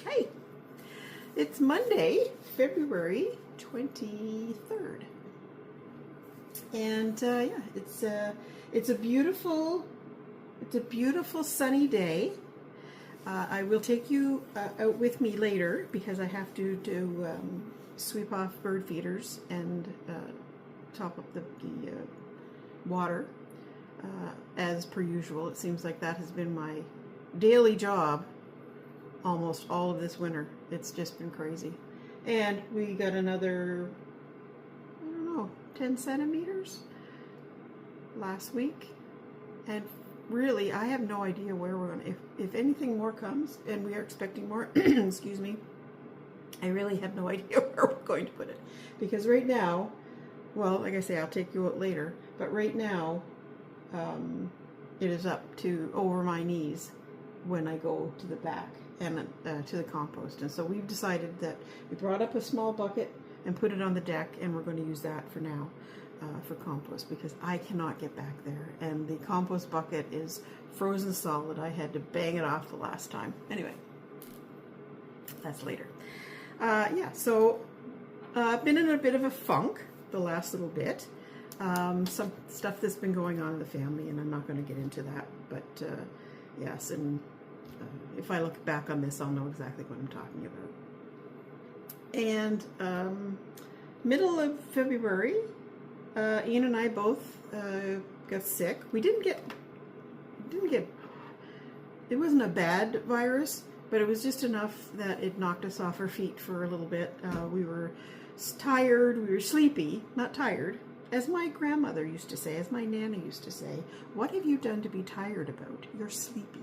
Hey, it's Monday, February 23rd. And yeah, it's a beautiful sunny day. I will take you out with me later because I have to sweep off bird feeders and top up the water as per usual. It seems like that has been my daily job almost all of this winter. It's just been crazy. And we got another, I don't know, 10 centimeters last week. And really, I have no idea where we're going to, if anything more comes, and we are expecting more, excuse me, I really have no idea where we're going to put it. Because right now, well, like I say, I'll take you out later, but right now, it is up to over my knees when I go to the back and to the compost. And so we've decided that we brought up a small bucket and put it on the deck, and we're going to use that for now for compost because I cannot get back there. And the compost bucket is frozen solid. I had to bang it off the last time. Anyway, that's later. Yeah, so I've been in a bit of a funk the last little bit. Some stuff that's been going on in the family, and I'm not going to get into that, but yes, and if I look back on this, I'll know exactly what I'm talking about. And middle of February, Ian and I both got sick. We didn't get, it wasn't a bad virus, but it was just enough that it knocked us off our feet for a little bit. We were tired, we were sleepy, not tired. As my grandmother used to say, as my Nana used to say, what have you done to be tired about? You're sleepy.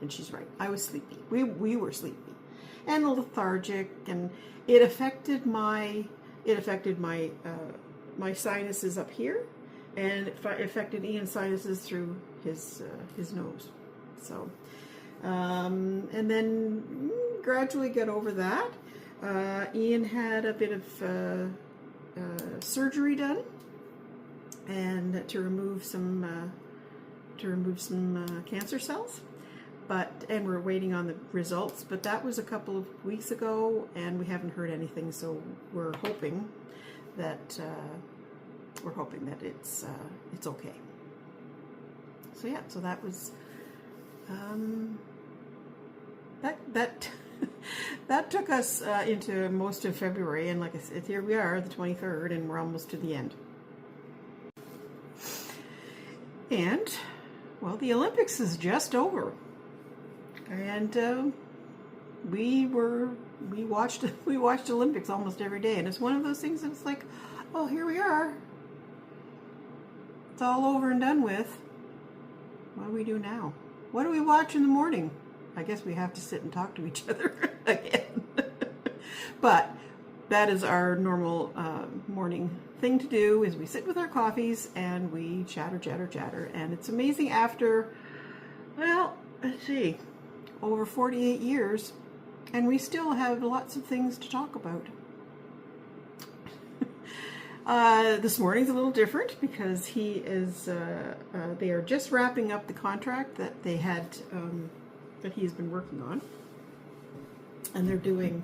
And she's right. I was sleepy. We were sleepy and lethargic, and it affected my my sinuses up here, and it affected Ian's sinuses through his nose. So and then gradually got over that. Ian had a bit of surgery done, and to remove some cancer cells. And we're waiting on the results, but that was a couple of weeks ago, and we haven't heard anything. So we're hoping that it's okay. So yeah, so that was that took us into most of February, and like I said, here we are, the 23rd, and we're almost to the end. And well, the Olympics is just over. And we watched Olympics almost every day, and it's one of those things that's like, oh, here we are. It's all over and done with. What do we do now? What do we watch in the morning? I guess we have to sit and talk to each other again. But that is our normal morning thing to do, is we sit with our coffees and we chatter, and it's amazing after, well, let's see, over 48 years, and we still have lots of things to talk about. This morning's a little different because he is, they are just wrapping up the contract that they had, that he's been working on. And they're doing,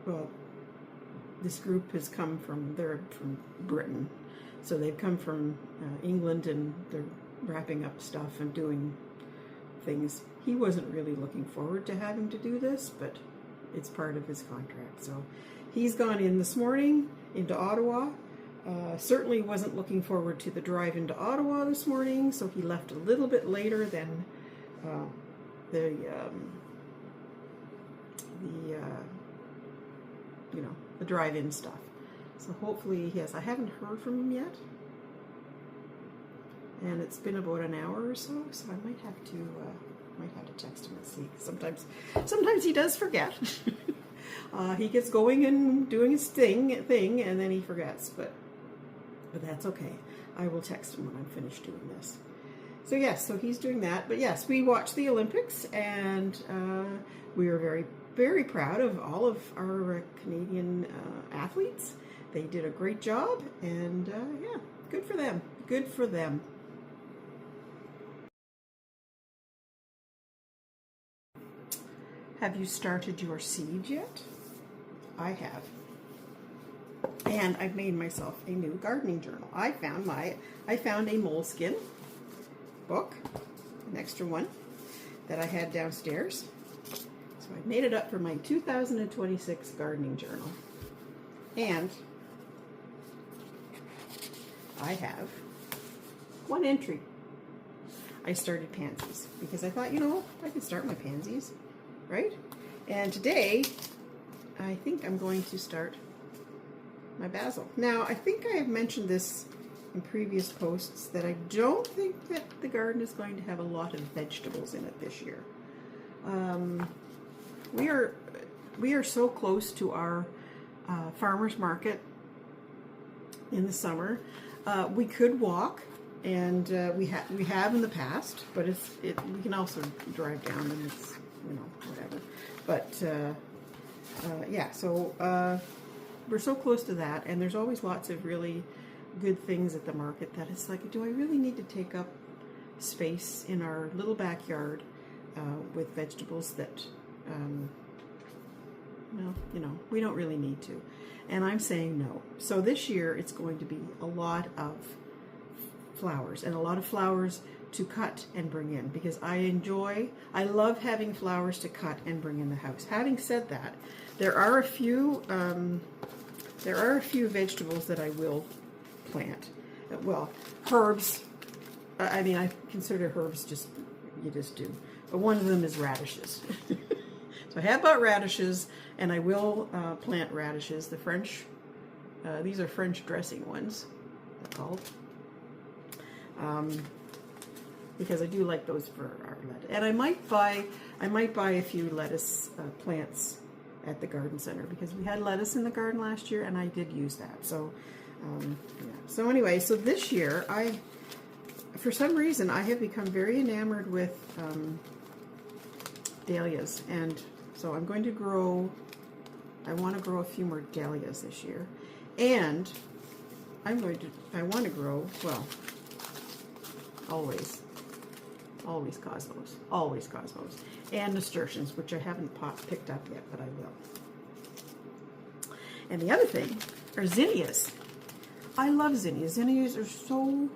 well, this group has come from, they're from Britain. So they've come from England, and they're wrapping up stuff and doing things. He wasn't really looking forward to having to do this, but it's part of his contract. So he's gone in this morning into Ottawa. Certainly wasn't looking forward to the drive into Ottawa this morning, so he left a little bit later than the drive-in stuff. So hopefully, yes, I haven't heard from him yet, and it's been about an hour or so, so I might have to text him and see. Sometimes he does forget. He gets going and doing his thing, and then he forgets. But that's okay. I will text him when I'm finished doing this. So yes, so he's doing that. But yes, we watched the Olympics, and we were very, very proud of all of our Canadian athletes. They did a great job, and yeah, good for them. Good for them. have you started your seeds yet? I have. And I've made myself a new gardening journal. I found a moleskin book, an extra one that I had downstairs. So I made it up for my 2026 gardening journal. And I have one entry. I started pansies because I thought, you know, I could start my pansies, right? And today, I think I'm going to start my basil. Now, I think I have mentioned this in previous posts that I don't think that the garden is going to have a lot of vegetables in it this year. We are so close to our farmer's market in the summer. We could walk, and we have in the past, but we can also drive down, and it's, you know, whatever. But yeah, so we're so close to that, and there's always lots of really good things at the market that it's like, do I really need to take up space in our little backyard with vegetables that, well, you know, we don't really need to. And I'm saying no. So this year it's going to be a lot of flowers, and a lot of flowers to cut and bring in, because I love having flowers to cut and bring in the house. Having said that, there are a few vegetables that I will plant. Well, herbs. I mean, I consider herbs you just do. But one of them is radishes. So I have bought radishes, and I will plant radishes. The French, these are French dressing ones, they're called. Because I do like those for our lettuce. And I might buy a few lettuce plants at the garden center, because we had lettuce in the garden last year, and I did use that. So, yeah. So anyway, so this year for some reason, I have become very enamored with dahlias, and so I'm going to grow. I want to grow a few more dahlias this year, and I want to grow, well, always cosmos, and nasturtiums, which I haven't picked up yet, but I will. And the other thing are zinnias. I love zinnias. Zinnias are so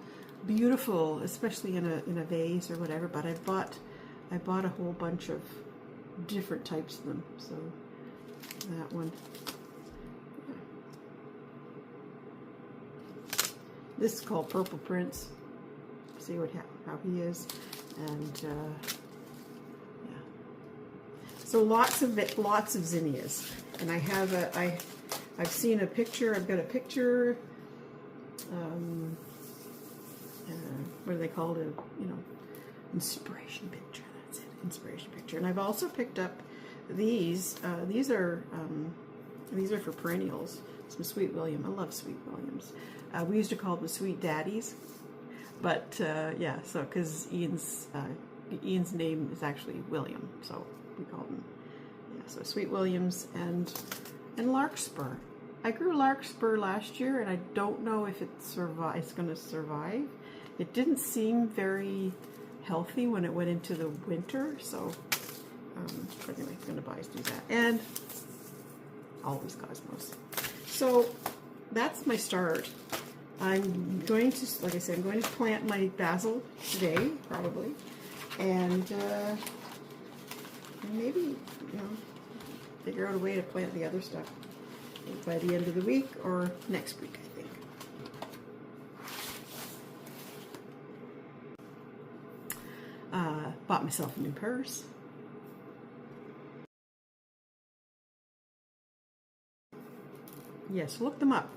beautiful, especially in a vase or whatever. But I bought a whole bunch of different types of them. So that one. This is called Purple Prince. See how he is, and yeah. So lots of zinnias, and I have I've seen a picture. I've got a picture. What do they call it? You know, inspiration picture. That's it, inspiration picture. And I've also picked up these. These are for perennials. Some Sweet William. I love Sweet Williams. We used to call them Sweet Daddies. But yeah, so because Ian's name is actually William, so we call him, yeah. So Sweet Williams and larkspur. I grew larkspur last year, and I don't know if it's going to survive. It didn't seem very healthy when it went into the winter, so anyway, I'm going to buy do that, and always cosmos. So that's my start. I'm going to, like I said, I'm going to plant my basil today, probably, and maybe, you know, figure out a way to plant the other stuff by the end of the week or next week, I think. Bought myself a new purse. Yes, look them up.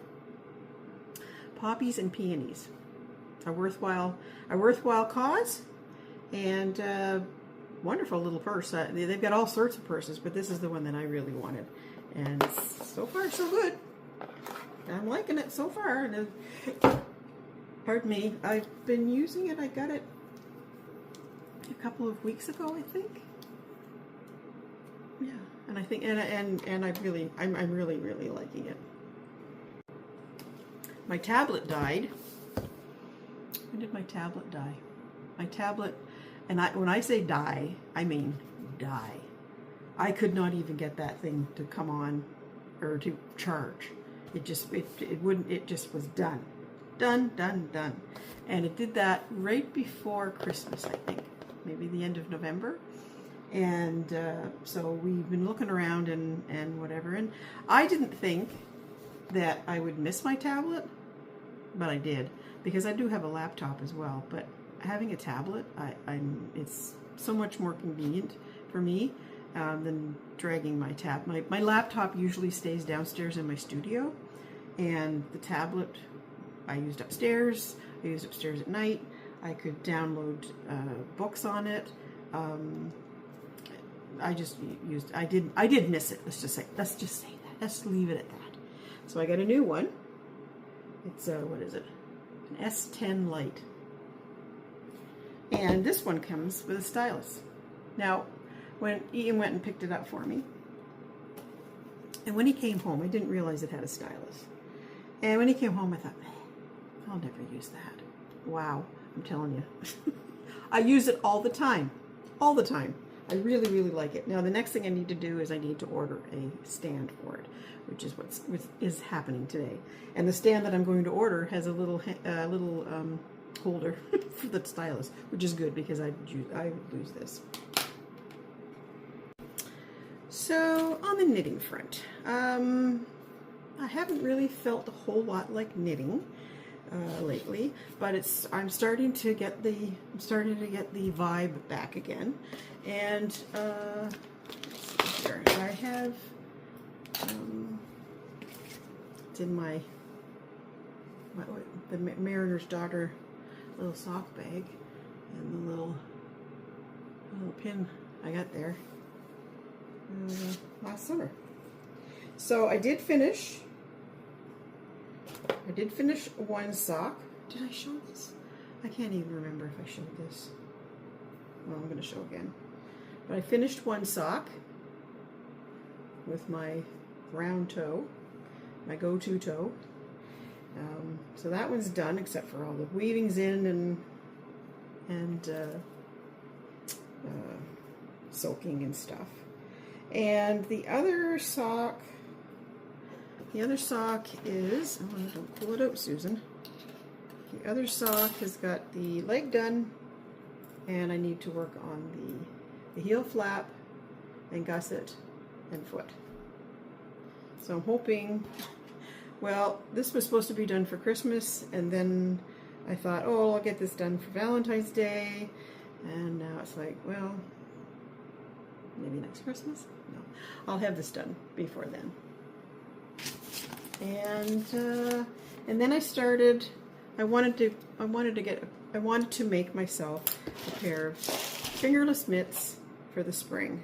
Poppies and peonies, a worthwhile cause, and wonderful little purse. They've got all sorts of purses, but this is the one that I really wanted, and so far so good. I'm liking it so far. Pardon me, I've been using it. I got it a couple of weeks ago, I think. Yeah, and I think and I'm really liking it. My tablet died. When did my tablet die? My tablet, and when I say die, I mean die. I could not even get that thing to come on or to charge. It just, it wouldn't, it just was done. Done. And it did that right before Christmas, I think, maybe the end of November. And so we've been looking around and whatever. And I didn't think that I would miss my tablet, but I did, because I do have a laptop as well. But having a tablet, it's so much more convenient for me than dragging my my laptop usually stays downstairs in my studio, and the tablet I used upstairs. I used upstairs at night. I could download books on it. I just used. I did miss it. Let's just say that. Let's leave it at that. So I got a new one. It's what is it? An S10 Lite. And this one comes with a stylus. Now, when Ian went and picked it up for me, and when he came home, I didn't realize it had a stylus. And when he came home, I thought, I'll never use that. Wow, I'm telling you. I use it all the time. All the time. I really, really like it. Now, the next thing I need to do is I need to order a stand for it, which is what is happening today. And the stand that I'm going to order has a little holder for the stylus, which is good because I lose this. So on the knitting front, I haven't really felt a whole lot like knitting lately, but I'm starting to get the vibe back again. And let's see here, I have it's in the Mariner's Daughter little sock bag, and the little pin I got there last summer. So I did finish one sock. Did I show this? I can't even remember if I showed this. Well, I'm going to show again. But I finished one sock with my round toe, my go-to toe. So that one's done, except for all the weavings in and soaking and stuff. And the other sock is, oh, don't pull it out, Susan. The other sock has got the leg done, and I need to work on the heel flap and gusset and foot. So I'm hoping, well, this was supposed to be done for Christmas, and then I thought, oh, I'll get this done for Valentine's Day, and now it's like, well, maybe next Christmas? No, I'll have this done before then. And then I started. I wanted to make myself a pair of fingerless mitts for the spring,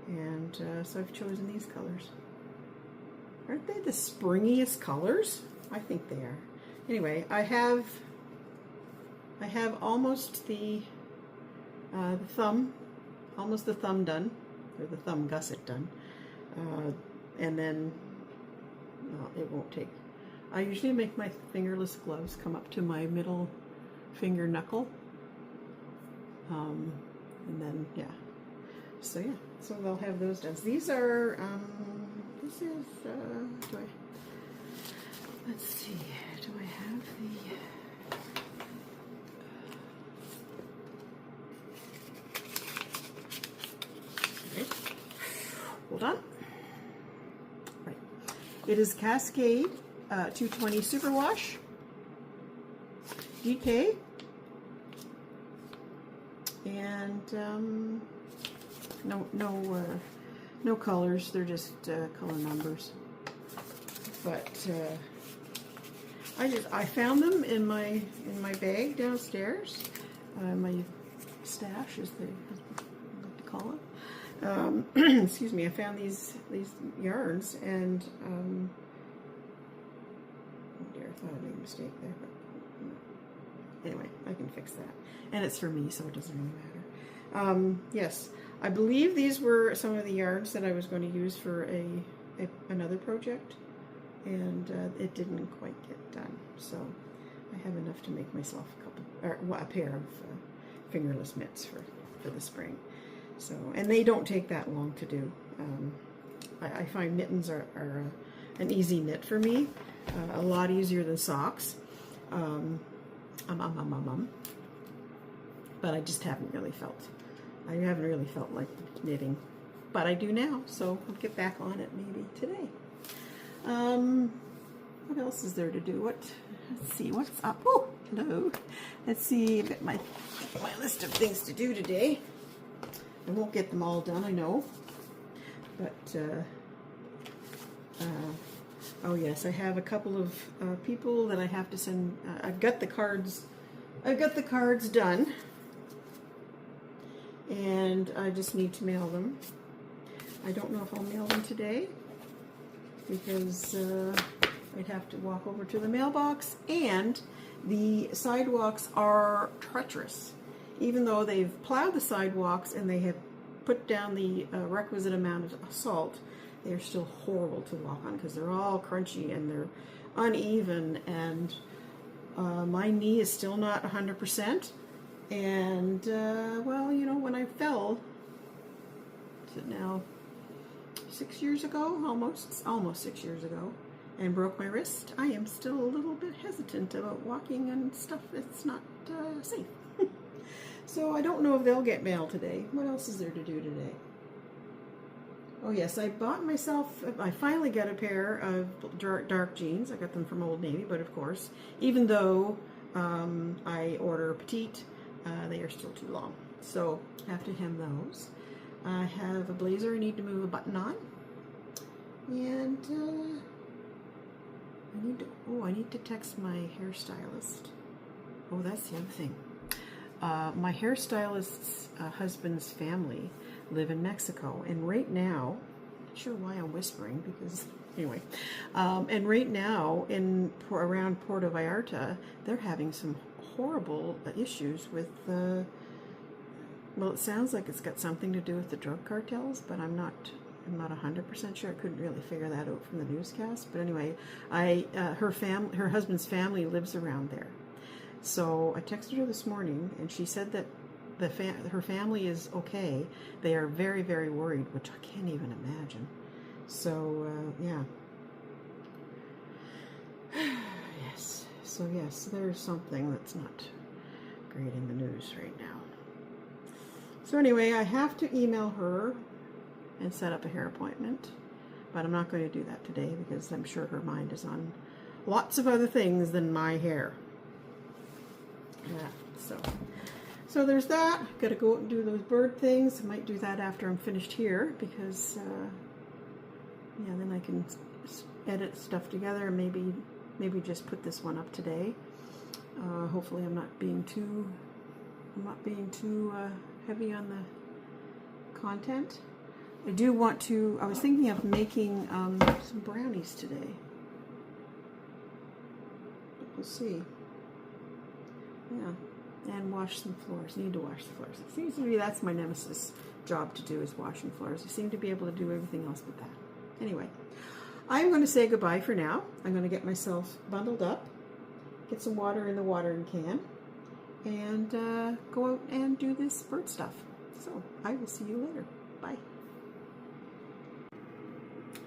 and so I've chosen these colors. Aren't they the springiest colors? I think they are. Anyway, I have almost the thumb done, or the thumb gusset done, and then it won't take. I usually make my fingerless gloves come up to my middle finger knuckle, and then so they'll have those done. These are this is let's see, do I have the hold on. Right. It is Cascade 220 Superwash DK, and no colors. They're just color numbers. But I found them in my bag downstairs. My stash, as they like to call it. Excuse me. I found these yarns, and oh dear, I thought I made a mistake there, but anyway, I can fix that. And it's for me, so it doesn't really matter. Yes, I believe these were some of the yarns that I was going to use for another project, and it didn't quite get done. So I have enough to make myself a pair of fingerless mitts for the spring. So, and they don't take that long to do. I find mittens are an easy knit for me, a lot easier than socks. But I just haven't really felt like knitting, but I do now, so I'll get back on it maybe today. What else is there to do? Let's see, what's up? Oh, hello. Let's see, I've got my list of things to do today. I won't get them all done, I know, but oh yes, I have a couple of people that I have to send. I've got the cards done, and I just need to mail them. I don't know if I'll mail them today because I'd have to walk over to the mailbox, and the sidewalks are treacherous. Even though they've plowed the sidewalks and they have put down the requisite amount of salt, they're still horrible to walk on because they're all crunchy and they're uneven, and my knee is still not 100%. And well, you know, when I fell, is it now 6 years ago, almost 6 years ago, and broke my wrist, I am still a little bit hesitant about walking on stuff that's not safe. So I don't know if they'll get mail today. What else is there to do today? Oh yes, I finally got a pair of dark jeans. I got them from Old Navy, but of course, even though I order petite, they are still too long. So I have to hem those. I have a blazer I need to move a button on. And I need to text my hairstylist. Oh, that's the other thing. My hairstylist's husband's family live in Mexico, and right now, not sure why I'm whispering, because anyway, and right now around Puerto Vallarta, they're having some horrible issues with well, it sounds like it's got something to do with the drug cartels, but I'm not 100% sure. I couldn't really figure that out from the newscast. But anyway, her husband's family lives around there. So I texted her this morning, and she said that her family is okay. They are very, very worried, which I can't even imagine. So yeah. Yes. So yes, there's something that's not great in the news right now. So anyway, I have to email her and set up a hair appointment, but I'm not going to do that today because I'm sure her mind is on lots of other things than my hair. Yeah, so there's that. Got to go out and do those bird things. I might do that after I'm finished here because yeah, then I can edit stuff together and maybe just put this one up today. Hopefully I'm not being too heavy on the content. I was thinking of making some brownies today. We'll see. Yeah, and wash some floors. Need to wash the floors. It seems to me that's my nemesis job to do, is washing floors. I seem to be able to do everything else but that. Anyway, I'm going to say goodbye for now. I'm going to get myself bundled up, get some water in the watering can, and go out and do this bird stuff. So I will see you later. Bye.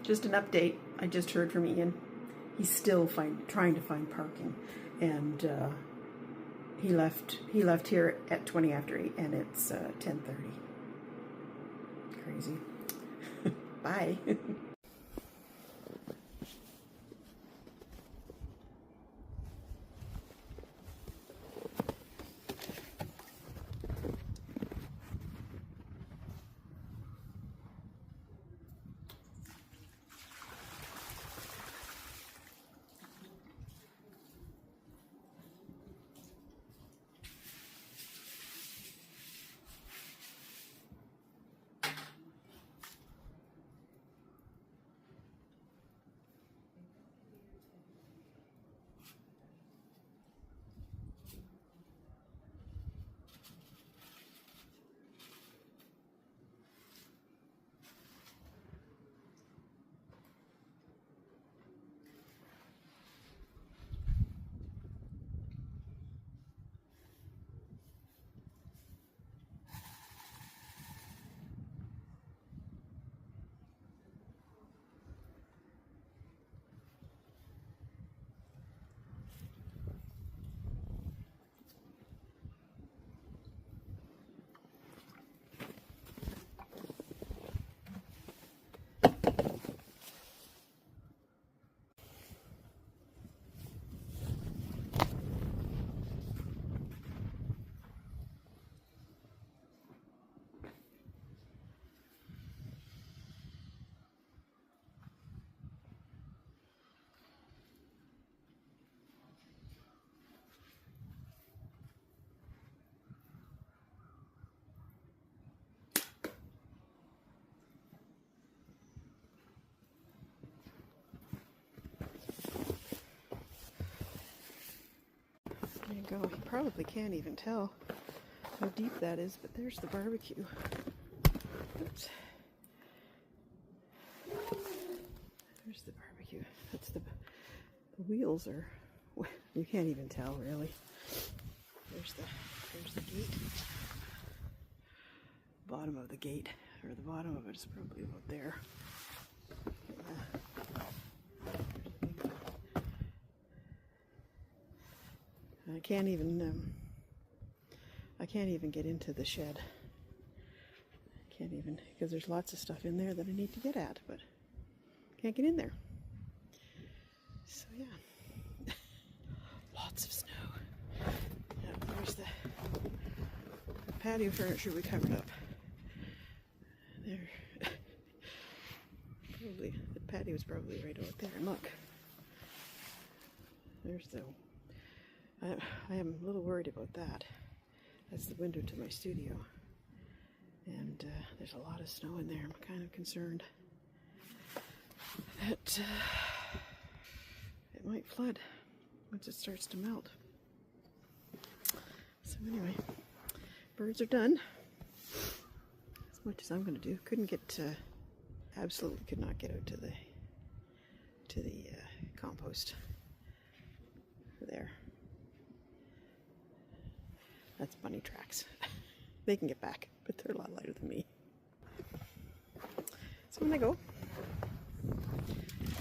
Just an update. I just heard from Ian. He's still trying to find parking, and he left here at 20 after 8, and it's 10:30. Crazy. Bye. go. You probably can't even tell how deep that is, but there's the barbecue. Oops. There's the barbecue. That's the wheels are, you can't even tell really. There's the gate. Bottom of the gate, or the bottom of it is probably about there. I can't even get into the shed. I can't even, because there's lots of stuff in there that I need to get at, but can't get in there. So yeah, lots of snow. Yeah, there's the patio furniture we covered up. There, probably the patio is probably right out there. And look, there's the. I am a little worried about that. That's the window to my studio, and there's a lot of snow in there. I'm kind of concerned that it might flood once it starts to melt. So anyway, birds are done. As much as I'm going to do. Couldn't get, absolutely could not get out to the compost there. That's bunny tracks. They can get back, but they're a lot lighter than me. So when I go,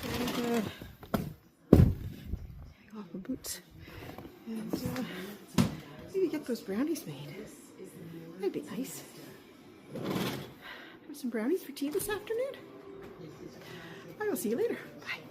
and take off my boots, and maybe get those brownies made. That'd be nice. Have some brownies for tea this afternoon. I will see you later. Bye.